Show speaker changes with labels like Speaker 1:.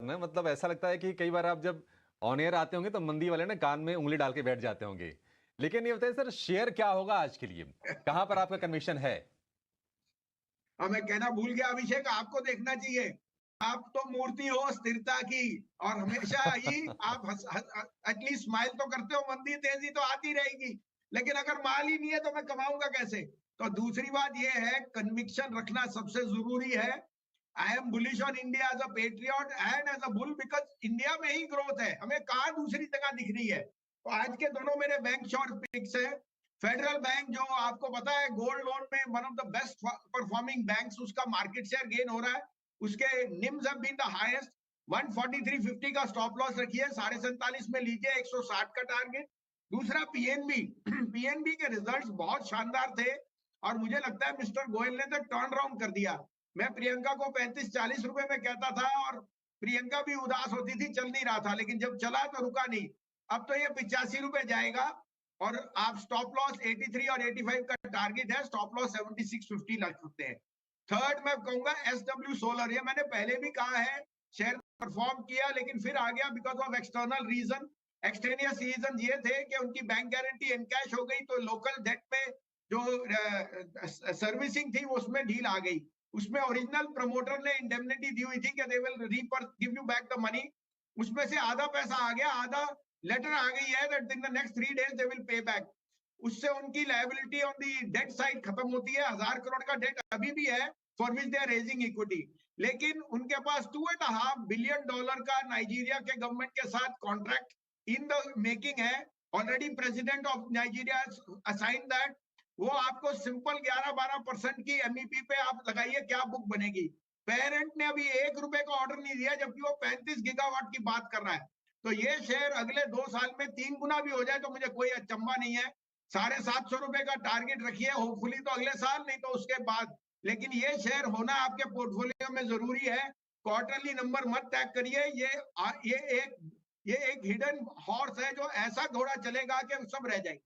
Speaker 1: ना मतलब ऐसा लगता है कि कई बार आप जब ऑन एयर आते होंगे तो मंदी वाले ना कान में उंगली डाल के बैठ जाते होंगे। लेकिन ये बताइए सर, शेयर क्या होगा आज के लिए? कहां पर आपका कन्विक्शन है?
Speaker 2: और मैं कहना भूल गया अभिषेक, आपको देखना चाहिए। आप तो मूर्ति हो स्थिरता की, और हमेशा ही आप एटलीस्ट स्माइल तो करते हो। मंदी तेजी तो आती रहेगी, लेकिन अगर माल ही नहीं है तो मैं कमाऊंगा कैसे? तो दूसरी बात यह है, कन्विक्शन रखना सबसे जरूरी है। I am bullish on India as a patriot and as a bull, because India में ही ग्रोथ है, हमें कहा दूसरी जगह दिख रही है। तो आज के दोनों मेरे बैंक शॉर्ट पिक्स है। फेडरल बैंक, जो आपको पता है गोल्ड लोन में one of the best performing banks, उसका मार्केट शेयर गेन हो रहा है। उसके NIMs have been the highest. 143.50 का स्टॉप लॉस रखिए, 47.5 में लीजिए, 160 का टारगेट। दूसरा पीएनबी, पीएनबी के रिजल्ट्स बहुत शानदार थे, और मुझे लगता है मिस्टर गोयल ने तो टर्न अराउंड कर दिया। मैं प्रियंका को 35-40 रुपए में कहता था, और प्रियंका भी उदास होती थी, चल नहीं रहा था, लेकिन जब चला तो रुका नहीं। अब तो ये 85 रुपए जाएगा, और आप स्टॉप लॉस 83 और 85 का टारगेट है, स्टॉप लॉस 76.50 लग सकते हैं। थर्ड मैं कहूंगा एसडब्ल्यू सोलर, ये मैंने पहले भी कहा है, शेयर परफॉर्म किया लेकिन फिर आ गया because of external reason. Extraneous reason ये थे कि उनकी बैंक गारंटी एनकैश हो गई, तो लोकल डेट में जो सर्विसिंग थी उसमें ढील आ गई। उसमें ओरिजिनल प्रमोटर ने इंडेमनिटी दी हुई थी कि they will give you back the money. उसमें से आधा पैसा आ गया, आधा लेटर आ गई है that in the next 3 days they will pay back. उससे उनकी liability on the debt side खत्म होती है। 1000 करोड़ का डेट अभी भी है, for which they are raising equity. लेकिन उनके पास $2.5 बिलियन का नाइजीरिया के गवर्नमेंट के साथ कॉन्ट्रैक्ट इन द मेकिंग है। Already president of Nigeria assign that. वो आपको सिंपल 11-12% की एमईपी पे आप लगाइए, क्या बुक बनेगी। पेरेंट ने अभी ₹1 का ऑर्डर नहीं दिया, जबकि वो 35 गीगावाट की बात कर रहा है। तो ये शेयर अगले 2 साल में 3 गुना भी हो जाए तो मुझे कोई अचंभा नहीं है। ₹750 का टारगेट रखिए, होपफुली तो अगले साल, नहीं तो उसके बाद। लेकिन ये शेयर होना आपके पोर्टफोलियो में जरूरी है। क्वार्टरली नंबर मत टैग करिए, ये एक हिडन हॉर्स है, जो ऐसा घोड़ा चलेगा कि सब रह जाएंगे।